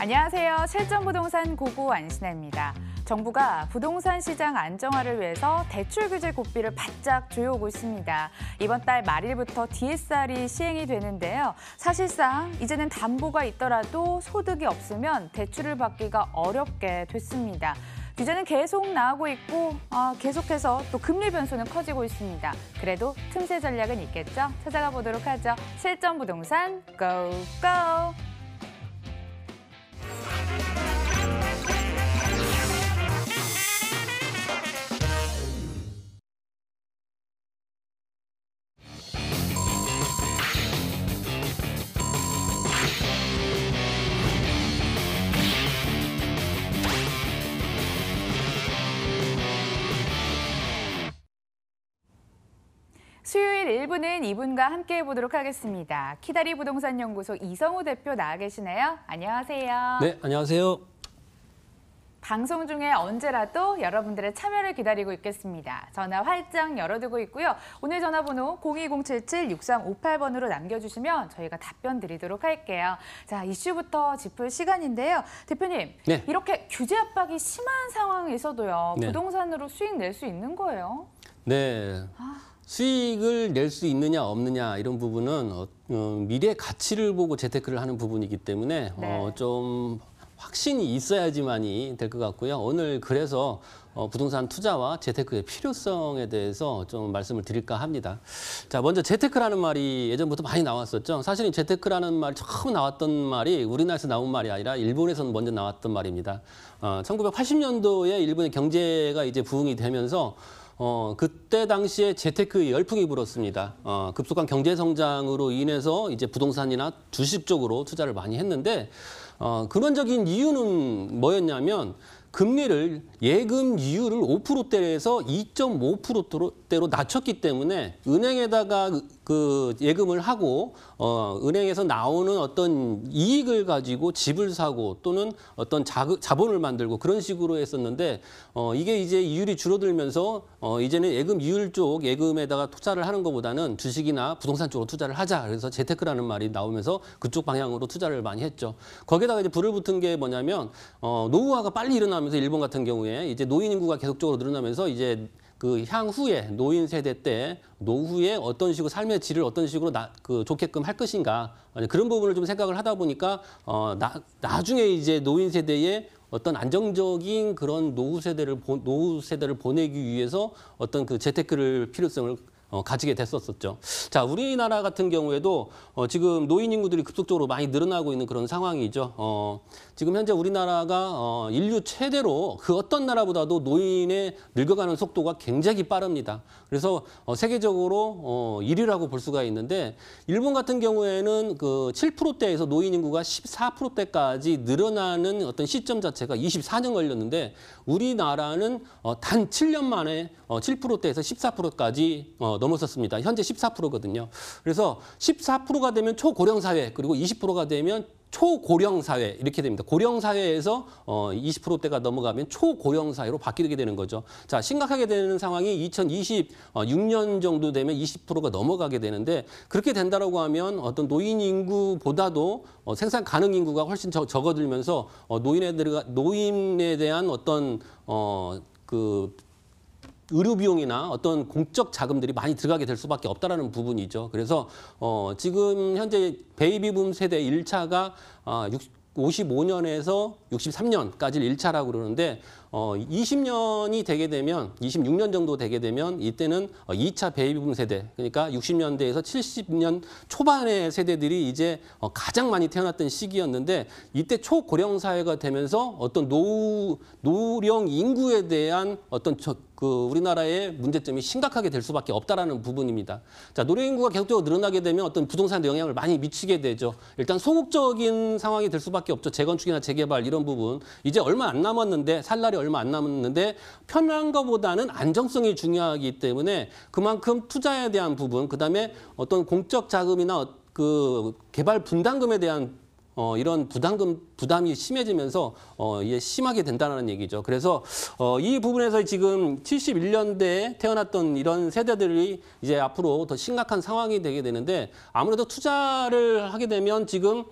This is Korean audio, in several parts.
안녕하세요. 실전부동산 고고 안신혜입니다. 정부가 부동산 시장 안정화를 위해서 대출 규제 고삐를 바짝 조여오고 있습니다. 이번 달 말일부터 DSR이 시행이 되는데요. 사실상 이제는 담보가 있더라도 소득이 없으면 대출을 받기가 어렵게 됐습니다. 규제는 계속 나오고 있고 계속해서 또 금리 변수는 커지고 있습니다. 그래도 틈새 전략은 있겠죠? 찾아가 보도록 하죠. 실전부동산 고고! 수요일 1부는 이분과 함께 해보도록 하겠습니다. 키다리 부동산 연구소 이성우 대표 나와 계시네요. 안녕하세요. 네, 안녕하세요. 방송 중에 언제라도 여러분들의 참여를 기다리고 있겠습니다. 전화 활짝 열어두고 있고요. 오늘 전화번호 02077-6358번으로 남겨주시면 저희가 답변 드리도록 할게요. 자, 이슈부터 짚을 시간인데요. 대표님, 네. 이렇게 규제 압박이 심한 상황에서도요. 네. 부동산으로 수익 낼 수 있는 거예요? 네. 수익을 낼 수 있느냐 없느냐 이런 부분은 미래 가치를 보고 재테크를 하는 부분이기 때문에 네. 좀 확신이 있어야지만이 될 것 같고요. 오늘 그래서 부동산 투자와 재테크의 필요성에 대해서 좀 말씀을 드릴까 합니다. 자, 먼저 재테크라는 말이 예전부터 많이 나왔었죠. 사실은 재테크라는 말이 처음 나왔던 말이 우리나라에서 나온 말이 아니라 일본에서 먼저 나왔던 말입니다. 1980년도에 일본의 경제가 이제 부흥이 되면서 그때 당시에 재테크 열풍이 불었습니다. 급속한 경제 성장으로 인해서 이제 부동산이나 주식 쪽으로 투자를 많이 했는데, 근원적인 이유는 뭐였냐면, 금리를 예금 이율을 5%대에서 2.5%대로 낮췄기 때문에 은행에다가 그 예금을 하고 은행에서 나오는 어떤 이익을 가지고 집을 사고 또는 어떤 자본을 만들고 그런 식으로 했었는데 이게 이제 이율이 줄어들면서 이제는 예금 이율 쪽 예금에다가 투자를 하는 것보다는 주식이나 부동산 쪽으로 투자를 하자. 그래서 재테크라는 말이 나오면서 그쪽 방향으로 투자를 많이 했죠. 거기에다가 이제 불을 붙은 게 뭐냐면 노후화가 빨리 일어나면서 일본 같은 경우에 이제 노인 인구가 계속적으로 늘어나면서 이제 그 향후에 노인 세대 때 노후에 어떤 식으로 삶의 질을 어떤 식으로 좋게끔 할 것인가 그런 부분을 좀 생각을 하다 보니까 나중에 이제 노인 세대의 어떤 안정적인 그런 노후 세대를 보내기 위해서 어떤 그 재테크를 필요성을 가지게 됐었었죠. 자, 우리나라 같은 경우에도 지금 노인 인구들이 급속적으로 많이 늘어나고 있는 그런 상황이죠. 지금 현재 우리나라가 인류 최대로 그 어떤 나라보다도 노인의 늙어가는 속도가 굉장히 빠릅니다. 그래서 세계적으로 1위라고 볼 수가 있는데 일본 같은 경우에는 그 7%대에서 노인 인구가 14%대까지 늘어나는 어떤 시점 자체가 24년 걸렸는데 우리나라는 단 7년 만에 7%대에서 14%까지 넘어섰습니다. 현재 14%거든요. 그래서 14%가 되면 초고령 사회 그리고 20%가 되면 초고령 사회 이렇게 됩니다. 고령 사회에서 20%대가 넘어가면 초고령 사회로 바뀌게 되는 거죠. 자, 심각하게 되는 상황이 2026년 정도 되면 20%가 넘어가게 되는데 그렇게 된다라고 하면 어떤 노인 인구보다도 생산 가능 인구가 훨씬 적어들면서 노인에 대한 어떤 의료 비용이나 어떤 공적 자금들이 많이 들어가게 될 수밖에 없다라는 부분이죠. 그래서 지금 현재 베이비붐 세대 1차가 55년에서 63년까지 1차라고 그러는데 20년이 되게 되면 26년 정도 되게 되면 이때는 2차 베이비붐 세대 그러니까 60년대에서 70년 초반의 세대들이 이제 가장 많이 태어났던 시기였는데 이때 초고령 사회가 되면서 어떤 노령 인구에 대한 어떤 우리나라의 문제점이 심각하게 될 수밖에 없다라는 부분입니다. 자, 노령 인구가 계속적으로 늘어나게 되면 어떤 부동산에 영향을 많이 미치게 되죠. 일단 소극적인 상황이 될 수밖에 없죠. 재건축이나 재개발 이런 부분. 이제 얼마 안 남았는데 살 날이 얼마 안 남았는데 편한 것보다는 안정성이 중요하기 때문에 그만큼 투자에 대한 부분, 그다음에 어떤 공적 자금이나 그 개발 분담금에 대한 이런 부담이 심해지면서 이게 심하게 된다는 얘기죠. 그래서 이 부분에서 지금 71년대에 태어났던 이런 세대들이 이제 앞으로 더 심각한 상황이 되게 되는데 아무래도 투자를 하게 되면 지금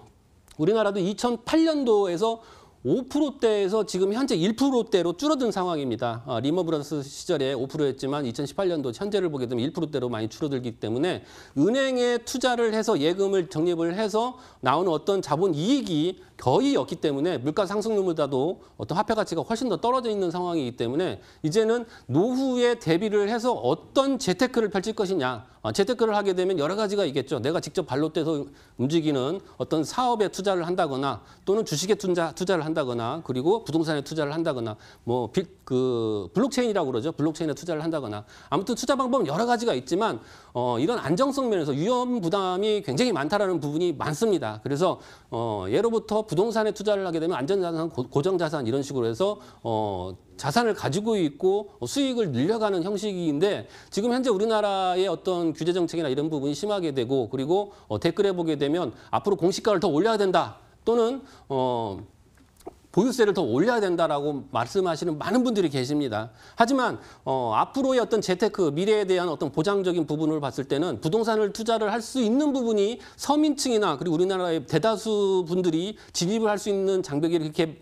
우리나라도 2008년도에서 5%대에서 지금 현재 1%대로 줄어든 상황입니다. 리먼 브라더스 시절에 5%였지만 2018년도 현재를 보게 되면 1%대로 많이 줄어들기 때문에 은행에 투자를 해서 예금을 적립을 해서 나오는 어떤 자본 이익이 거의 없기 때문에 물가 상승률보다도 어떤 화폐 가치가 훨씬 더 떨어져 있는 상황이기 때문에 이제는 노후에 대비를 해서 어떤 재테크를 펼칠 것이냐. 재테크를 하게 되면 여러 가지가 있겠죠. 내가 직접 발로 떼서 움직이는 어떤 사업에 투자를 한다거나 또는 주식에 투자를 한다거나 그리고 부동산에 투자를 한다거나 뭐 블록체인이라고 그러죠. 블록체인에 투자를 한다거나 아무튼 투자 방법은 여러 가지가 있지만 이런 안정성 면에서 위험 부담이 굉장히 많다라는 부분이 많습니다. 그래서 예로부터 부동산에 투자를 하게 되면 안전자산, 고정자산 이런 식으로 해서 자산을 가지고 있고 수익을 늘려가는 형식인데 지금 현재 우리나라의 어떤 규제 정책이나 이런 부분이 심하게 되고 그리고 댓글에 보게 되면 앞으로 공시가를 더 올려야 된다 또는 보유세를 더 올려야 된다라고 말씀하시는 많은 분들이 계십니다. 하지만 앞으로의 어떤 재테크, 미래에 대한 어떤 보장적인 부분을 봤을 때는 부동산을 투자를 할 수 있는 부분이 서민층이나 그리고 우리나라의 대다수 분들이 진입을 할 수 있는 장벽이 그렇게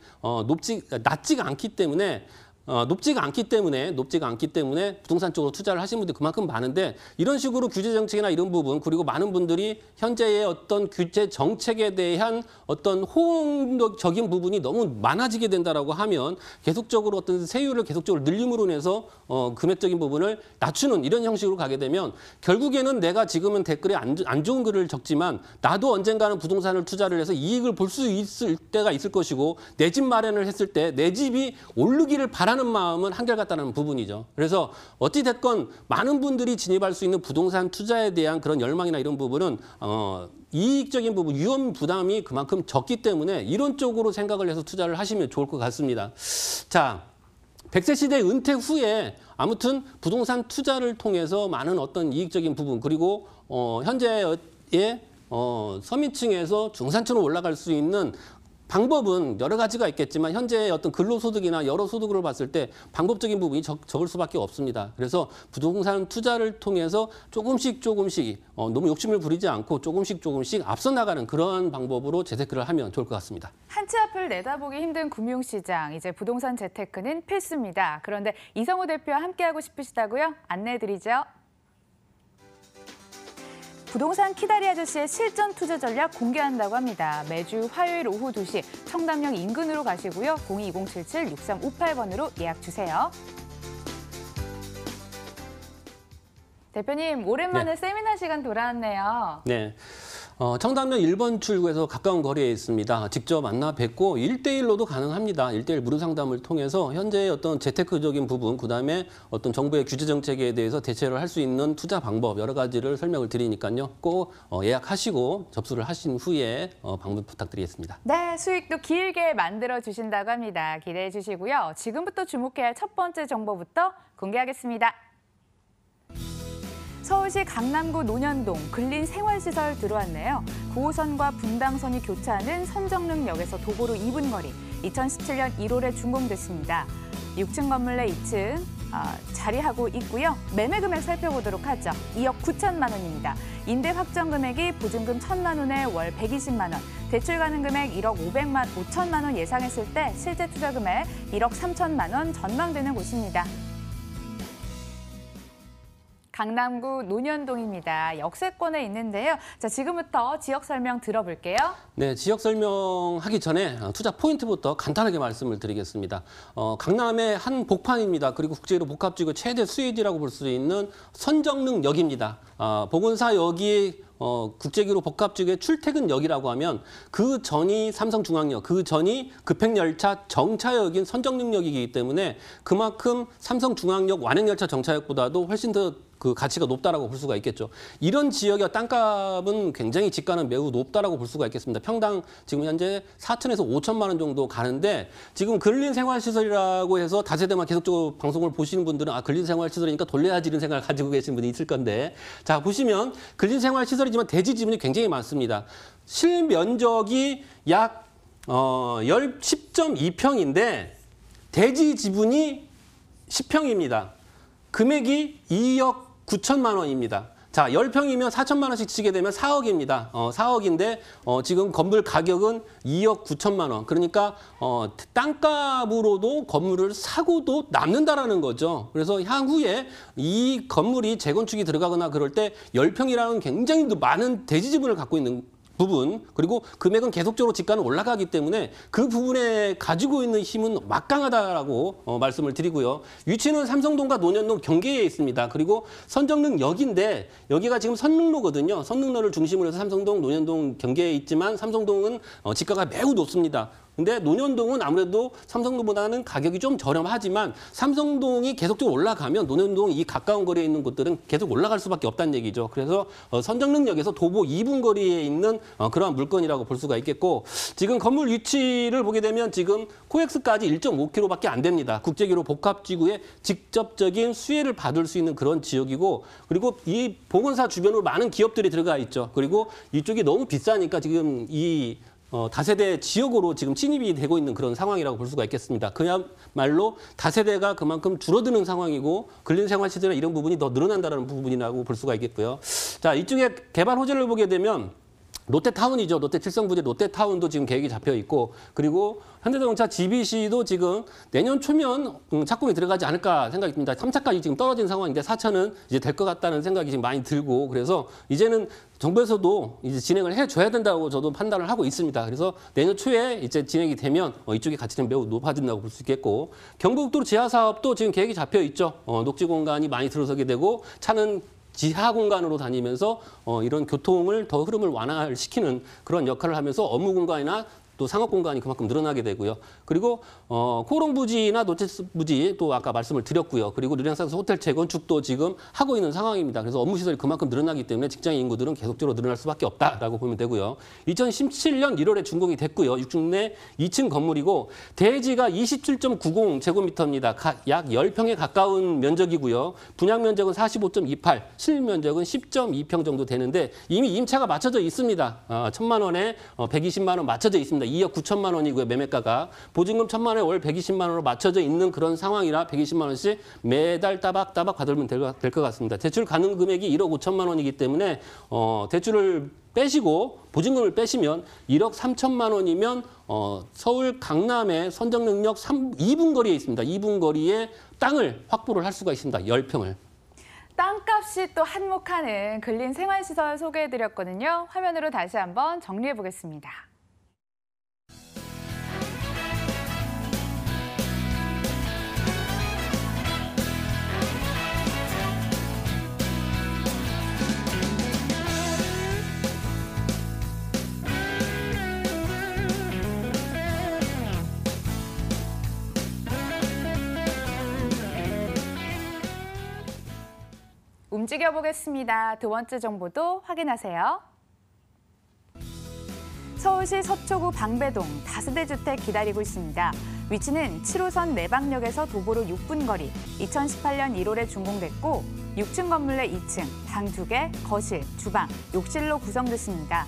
낮지가 않기 때문에 높지가 않기 때문에 부동산 쪽으로 투자를 하시는 분들이 그만큼 많은데 이런 식으로 규제 정책이나 이런 부분 그리고 많은 분들이 현재의 어떤 규제 정책에 대한 어떤 호응적인 부분이 너무 많아지게 된다라고 하면 계속적으로 어떤 세율을 계속적으로 늘림으로 인해서 금액적인 부분을 낮추는 이런 형식으로 가게 되면 결국에는 내가 지금은 댓글에 안 좋은 글을 적지만 나도 언젠가는 부동산을 투자를 해서 이익을 볼 수 있을 때가 있을 것이고 내 집 마련을 했을 때 내 집이 오르기를 바라는 마음은 한결같다는 부분이죠. 그래서 어찌됐건 많은 분들이 진입할 수 있는 부동산 투자에 대한 그런 열망이나 이런 부분은 이익적인 부분, 위험 부담이 그만큼 적기 때문에 이런 쪽으로 생각을 해서 투자를 하시면 좋을 것 같습니다. 자, 100세 시대 은퇴 후에 아무튼 부동산 투자를 통해서 많은 어떤 이익적인 부분 그리고 현재의 서민층에서 중산층으로 올라갈 수 있는 방법은 여러 가지가 있겠지만 현재의 어떤 근로소득이나 여러 소득을 봤을 때 방법적인 부분이 적을 수밖에 없습니다. 그래서 부동산 투자를 통해서 조금씩 너무 욕심을 부리지 않고 조금씩 앞서 나가는 그런 방법으로 재테크를 하면 좋을 것 같습니다. 한치 앞을 내다보기 힘든 금융시장, 이제 부동산 재테크는 필수입니다. 그런데 이성우 대표와 함께하고 싶으시다고요? 안내해드리죠. 부동산 키다리 아저씨의 실전 투자 전략 공개한다고 합니다. 매주 화요일 오후 2시 청담역 인근으로 가시고요. 02-2077-6358번으로 예약 주세요. 대표님, 오랜만에 세미나 시간 돌아왔네요. 네. 청담역 1번 출구에서 가까운 거리에 있습니다. 직접 만나 뵙고 1대1로도 가능합니다. 1대1 무료 상담을 통해서 현재의 어떤 재테크적인 부분, 그다음에 어떤 정부의 규제 정책에 대해서 대처를 할 수 있는 투자 방법 여러 가지를 설명을 드리니까요. 꼭 예약하시고 접수를 하신 후에 방문 부탁드리겠습니다. 네, 수익도 길게 만들어 주신다고 합니다. 기대해 주시고요. 지금부터 주목해야 할 첫 번째 정보부터 공개하겠습니다. 서울시 강남구 논현동 근린 생활시설 들어왔네요. 9호선과 분당선이 교차하는 선정릉역에서 도보로 2분 거리, 2017년 1월에 준공됐습니다. 6층 건물 내 2층 자리하고 있고요. 매매 금액 살펴보도록 하죠. 2억 9천만 원입니다. 임대 확정 금액이 보증금 1천만 원에 월 120만 원, 대출 가능 금액 1억 500만 원 예상했을 때 실제 투자 금액 1억 3천만 원 전망되는 곳입니다. 강남구 논현동입니다. 역세권에 있는데요. 자, 지금부터 지역 설명 들어볼게요. 네, 지역 설명하기 전에 투자 포인트부터 간단하게 말씀을 드리겠습니다. 강남의 한 복판입니다. 그리고 국제로 복합지구 최대 수혜지라고 볼 수 있는 선정릉역입니다. 보건사역이 국제기로 복합지구의 출퇴근역이라고 하면 그 전이 삼성중앙역, 그 전이 급행열차 정차역인 선정릉역이기 때문에 그만큼 삼성중앙역 완행열차 정차역보다도 훨씬 더 그 가치가 높다라고 볼 수가 있겠죠. 이런 지역의 땅값은 굉장히 지가는 매우 높다라고 볼 수가 있겠습니다. 평당 지금 현재 4천에서 5천만 원 정도 가는데 지금 근린 생활시설이라고 해서 다세대만 계속적으로 방송을 보시는 분들은 근린 생활시설이니까 돌려야지 이런 생각을 가지고 계신 분이 있을 건데 자 보시면 근린 생활시설이지만 대지 지분이 굉장히 많습니다. 실면적이 약 10.2평인데 대지 지분이 10평입니다. 금액이 2억 9천만 원입니다. 자, 10평이면 4천만 원씩 치게 되면 4억입니다. 4억인데 지금 건물 가격은 2억 9천만 원. 그러니까 땅값으로도 건물을 사고도 남는다라는 거죠. 그래서 향후에 이 건물이 재건축이 들어가거나 그럴 때 10평이라는 굉장히 많은 대지 지분을 갖고 있는 부분, 그리고 금액은 계속적으로 지가는 올라가기 때문에 그 부분에 가지고 있는 힘은 막강하다라고 말씀을 드리고요. 위치는 삼성동과 논현동 경계에 있습니다. 그리고 선정릉역인데 여기가 지금 선릉로거든요. 선릉로를 중심으로 해서 삼성동, 논현동 경계에 있지만 삼성동은 지가가 매우 높습니다. 근데 논현동은 아무래도 삼성동보다는 가격이 좀 저렴하지만 삼성동이 계속적으로 올라가면 논현동 이 가까운 거리에 있는 곳들은 계속 올라갈 수밖에 없다는 얘기죠. 그래서 선정릉역에서 도보 2분 거리에 있는 그러한 물건이라고 볼 수가 있겠고, 지금 건물 위치를 보게 되면 지금 코엑스까지 1.5km밖에 안 됩니다. 국제기로 복합지구에 직접적인 수혜를 받을 수 있는 그런 지역이고, 그리고 이 보건사 주변으로 많은 기업들이 들어가 있죠. 그리고 이쪽이 너무 비싸니까 지금 이 다세대 지역으로 지금 진입이 되고 있는 그런 상황이라고 볼 수가 있겠습니다. 그야말로 다세대가 그만큼 줄어드는 상황이고 근린생활시설이나 이런 부분이 더 늘어난다는 부분이라고 볼 수가 있겠고요. 자, 이쪽에 개발 호재를 보게 되면 롯데타운이죠. 롯데 칠성부지 롯데타운도 지금 계획이 잡혀 있고, 그리고 현대자동차 GBC도 지금 내년 초면 착공이 들어가지 않을까 생각이 듭니다. 3차까지 지금 떨어진 상황인데 4차는 이제 될 것 같다는 생각이 지금 많이 들고, 그래서 이제는 정부에서도 이제 진행을 해줘야 된다고 저도 판단을 하고 있습니다. 그래서 내년 초에 이제 진행이 되면 이쪽의 가치는 매우 높아진다고 볼 수 있겠고, 경부고속도로 지하 사업도 지금 계획이 잡혀 있죠. 녹지 공간이 많이 들어서게 되고 차는 지하 공간으로 다니면서 이런 교통을 더 흐름을 완화시키는 그런 역할을 하면서 업무 공간이나 또 상업 공간이 그만큼 늘어나게 되고요. 그리고 코롱부지나 노체스부지 또 아까 말씀을 드렸고요. 그리고 르네상스 호텔 재건축도 지금 하고 있는 상황입니다. 그래서 업무 시설이 그만큼 늘어나기 때문에 직장 인구들은 계속적으로 늘어날 수밖에 없다라고 보면 되고요. 2017년 1월에 준공이 됐고요. 6층 2층 건물이고 대지가 27.90제곱미터입니다. 약 10평에 가까운 면적이고요. 분양 면적은 45.28, 실물 면적은 10.2평 정도 되는데 이미 임차가 맞춰져 있습니다. 1,000만 원에 120만 원 맞춰져 있습니다. 2억 9천만 원이고요. 매매가가. 보증금 1,000만 원에 월 120만 원으로 맞춰져 있는 그런 상황이라 120만 원씩 매달 따박따박 받으면 될 것 같습니다. 대출 가능 금액이 1억 5천만 원이기 때문에 대출을 빼시고 보증금을 빼시면 1억 3천만 원이면 서울 강남의 선정릉역 2분 거리에 있습니다. 2분 거리에 땅을 확보를 할 수가 있습니다. 10평을. 땅값이 또 한몫하는 근린 생활시설 소개해드렸거든요. 화면으로 다시 한번 정리해보겠습니다. 움직여보겠습니다. 두 번째 정보도 확인하세요. 서울시 서초구 방배동 다세대 주택 기다리고 있습니다. 위치는 7호선 내방역에서 도보로 6분 거리, 2018년 1월에 준공됐고 6층 건물 내 2층, 방 2개, 거실, 주방, 욕실로 구성됐습니다.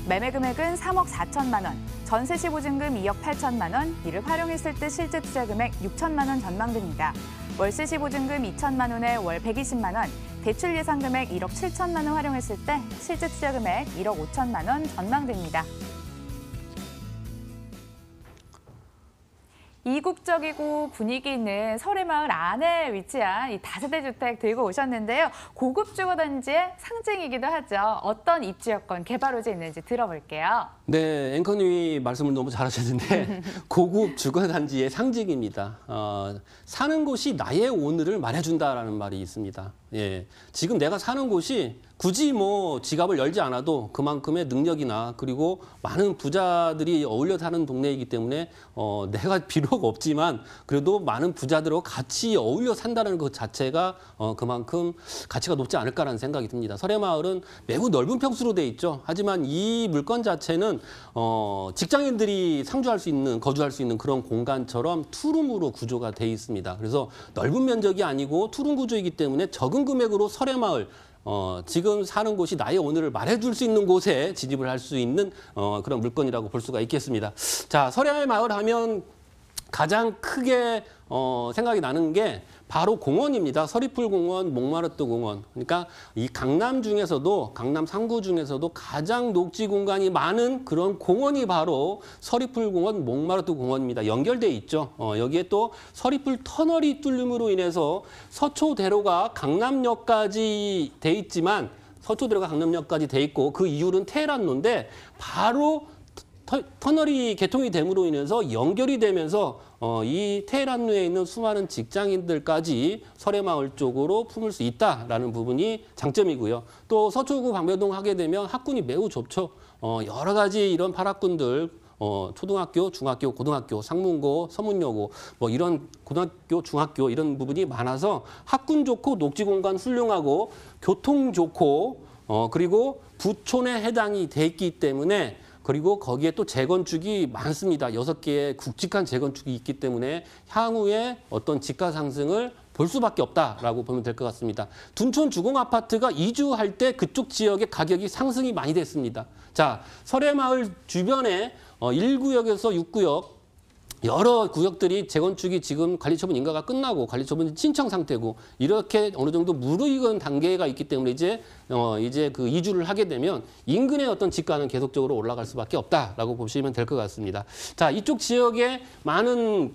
매매 금액은 3억 4천만 원, 전세 시 보증금 2억 8천만 원, 이를 활용했을 때 실제 투자 금액 6천만 원 전망됩니다. 월세 시 보증금 2천만 원에 월 120만 원, 대출 예상 금액 1억 7천만 원 활용했을 때 실제 투자 금액 1억 5천만 원 전망됩니다. 이국적이고 분위기 있는 설해마을 안에 위치한 이 다세대 주택 들고 오셨는데요. 고급 주거단지의 상징이기도 하죠. 어떤 입지 여건, 개발 호재 있는지 들어볼게요. 네, 앵커님이 말씀을 너무 잘하셨는데 고급 주거단지의 상징입니다. 사는 곳이 나의 오늘을 말해준다라는 말이 있습니다. 예, 지금 내가 사는 곳이 굳이 뭐 지갑을 열지 않아도 그만큼의 능력이나 그리고 많은 부자들이 어울려 사는 동네이기 때문에 내가 필요가 없지만 그래도 많은 부자들하고 같이 어울려 산다는 것 자체가 그만큼 가치가 높지 않을까라는 생각이 듭니다. 설해마을은 매우 넓은 평수로 돼 있죠. 하지만 이 물건 자체는 직장인들이 상주할 수 있는, 거주할 수 있는 그런 공간처럼 투룸으로 구조가 돼 있습니다. 그래서 넓은 면적이 아니고 투룸 구조이기 때문에 적은 금액으로 설해마을 지금 사는 곳이 나의 오늘을 말해줄 수 있는 곳에 진입을 할 수 있는 그런 물건이라고 볼 수가 있겠습니다. 자, 설해마을 하면 가장 크게 생각이 나는 게 바로 공원입니다. 서리풀 공원, 몽마르트 공원. 그러니까 이 강남 중에서도 강남 3구 중에서도 가장 녹지 공간이 많은 그런 공원이 바로 서리풀 공원, 몽마르트 공원입니다. 연결돼 있죠. 여기에 또 서리풀 터널이 뚫림으로 인해서 서초대로가 강남역까지 돼 있지만 서초대로가 강남역까지 돼 있고 그 이유는 테헤란로인데 바로 터널이 개통이 됨으로 인해서 연결이 되면서 이 테헤란로에 있는 수많은 직장인들까지 설해마을 쪽으로 품을 수 있다라는 부분이 장점이고요. 또 서초구 방배동 하게 되면 학군이 매우 좁죠. 여러 가지 이런 8학군들 초등학교, 중학교, 고등학교, 상문고, 서문여고 뭐 이런 고등학교, 중학교 이런 부분이 많아서 학군 좋고 녹지 공간 훌륭하고 교통 좋고 그리고 부촌에 해당이 돼 있기 때문에 그리고 거기에 또 재건축이 많습니다. 6개의 굵직한 재건축이 있기 때문에 향후에 어떤 집가 상승을 볼 수밖에 없다라고 보면 될 것 같습니다. 둔촌 주공아파트가 이주할 때 그쪽 지역의 가격이 상승이 많이 됐습니다. 자, 설해마을 주변에 1구역에서 6구역 여러 구역들이 재건축이 지금 관리처분 인가가 끝나고 관리처분 신청 상태고 이렇게 어느 정도 무르익은 단계가 있기 때문에 이제 그 이주를 하게 되면 인근의 어떤 집가는 계속적으로 올라갈 수밖에 없다라고 보시면 될 것 같습니다. 자, 이쪽 지역에 많은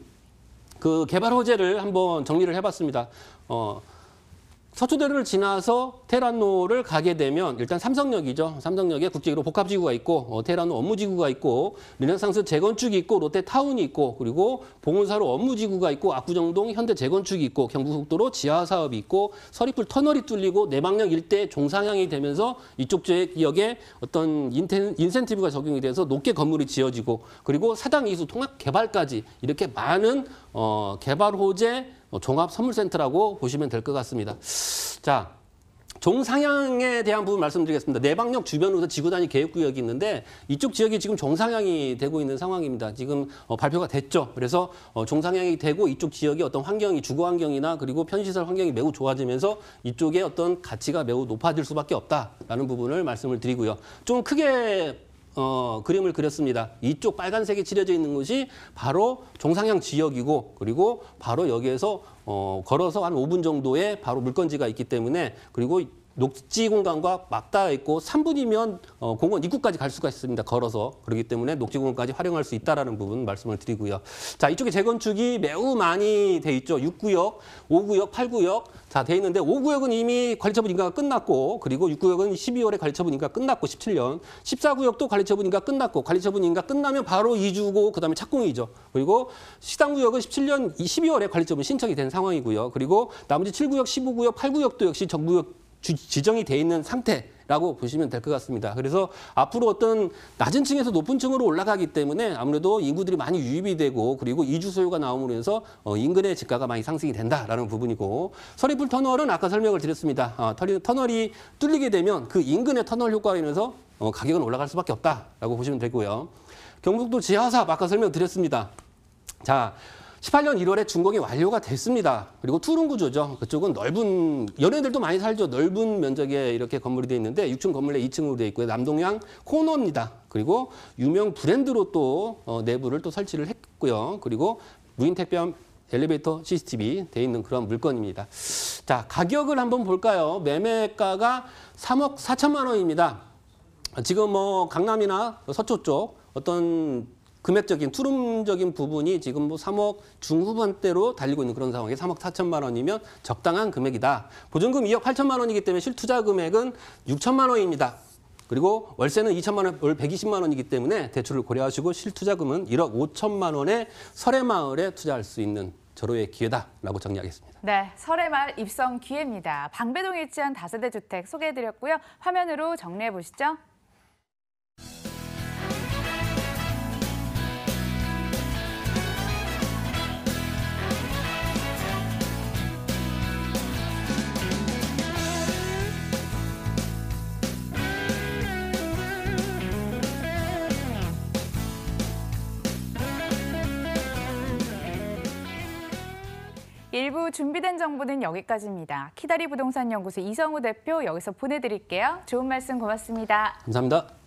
그 개발 호재를 한번 정리를 해봤습니다. 서초대로를 지나서 테헤란로를 가게 되면 일단 삼성역이죠. 삼성역에 국제기로 복합지구가 있고 테헤란로 업무지구가 있고 르네상스 재건축이 있고 롯데타운이 있고 그리고 봉은사로 업무지구가 있고 압구정동 현대재건축이 있고 경부고속도로 지하사업이 있고 서리풀 터널이 뚫리고 내방역 일대 종상향이 되면서 이쪽 지역에 어떤 인센티브가 적용이 돼서 높게 건물이 지어지고 그리고 사당 이수 통합 개발까지 이렇게 많은 개발 호재 종합선물센터라고 보시면 될 것 같습니다. 자, 종상향에 대한 부분 말씀드리겠습니다. 내방역 주변으로 지구단위 계획구역이 있는데 이쪽 지역이 지금 종상향이 되고 있는 상황입니다. 지금 발표가 됐죠. 그래서 종상향이 되고 이쪽 지역의 어떤 환경이 주거 환경이나 그리고 편시설 환경이 매우 좋아지면서 이쪽의 어떤 가치가 매우 높아질 수밖에 없다라는 부분을 말씀을 드리고요. 좀 크게 그림을 그렸습니다. 이쪽 빨간색이 칠해져 있는 것이 바로 종상향 지역이고 그리고 바로 여기에서 걸어서 한 5분 정도의 바로 물건지가 있기 때문에 그리고 녹지 공간과 맞닿아 있고 3분이면 공원 입구까지 갈 수가 있습니다. 걸어서. 그렇기 때문에 녹지 공간까지 활용할 수 있다는 부분 말씀을 드리고요. 자, 이쪽에 재건축이 매우 많이 돼 있죠. 6구역, 5구역, 8구역 다 돼 있는데 5구역은 이미 관리처분 인가가 끝났고 그리고 6구역은 12월에 관리처분 인가가 끝났고 17년. 14구역도 관리처분 인가가 끝났고 관리처분 인가 끝나면 바로 이주고 그다음에 착공이죠. 그리고 13구역은 17년 12월에 관리처분 신청이 된 상황이고요. 그리고 나머지 7구역, 15구역, 8구역도 역시 정부역 지정이 돼 있는 상태라고 보시면 될 것 같습니다. 그래서 앞으로 어떤 낮은 층에서 높은 층으로 올라가기 때문에 아무래도 인구들이 많이 유입이 되고 그리고 이주 소요가 나옴으로 해서 인근의 집가가 많이 상승이 된다라는 부분이고 서리풀 터널은 아까 설명을 드렸습니다. 터널이 뚫리게 되면 그 인근의 터널 효과로 인해서 가격은 올라갈 수밖에 없다라고 보시면 되고요. 경북도 지하사업 아까 설명드렸습니다. 자, 18년 1월에 준공이 완료가 됐습니다. 그리고 투룸 구조죠. 그쪽은 넓은, 연예인들도 많이 살죠. 넓은 면적에 이렇게 건물이 되어 있는데 6층 건물에 2층으로 되어 있고요. 남동향 코너입니다. 그리고 유명 브랜드로 또 내부를 또 설치를 했고요. 그리고 무인 택배함 엘리베이터 CCTV 되어 있는 그런 물건입니다. 자, 가격을 한번 볼까요? 매매가가 3억 4천만 원입니다. 지금 뭐 강남이나 서초 쪽 어떤 금액적인 투룸적인 부분이 지금 뭐 3억 중후반대로 달리고 있는 그런 상황에 3억 4천만 원이면 적당한 금액이다. 보증금 2억 8천만 원이기 때문에 실투자 금액은 6천만 원입니다. 그리고 월세는 2천만 원, 월 120만 원이기 때문에 대출을 고려하시고 실투자금은 1억 5천만 원에 설해마을에 투자할 수 있는 절호의 기회다라고 정리하겠습니다. 네, 설해마을 입성 기회입니다. 방배동에 위치한 다세대 주택 소개해드렸고요. 화면으로 정리해 보시죠. 일부 준비된 정보는 여기까지입니다. 키다리 부동산 연구소 이성우 대표 여기서 보내드릴게요. 좋은 말씀 고맙습니다. 감사합니다.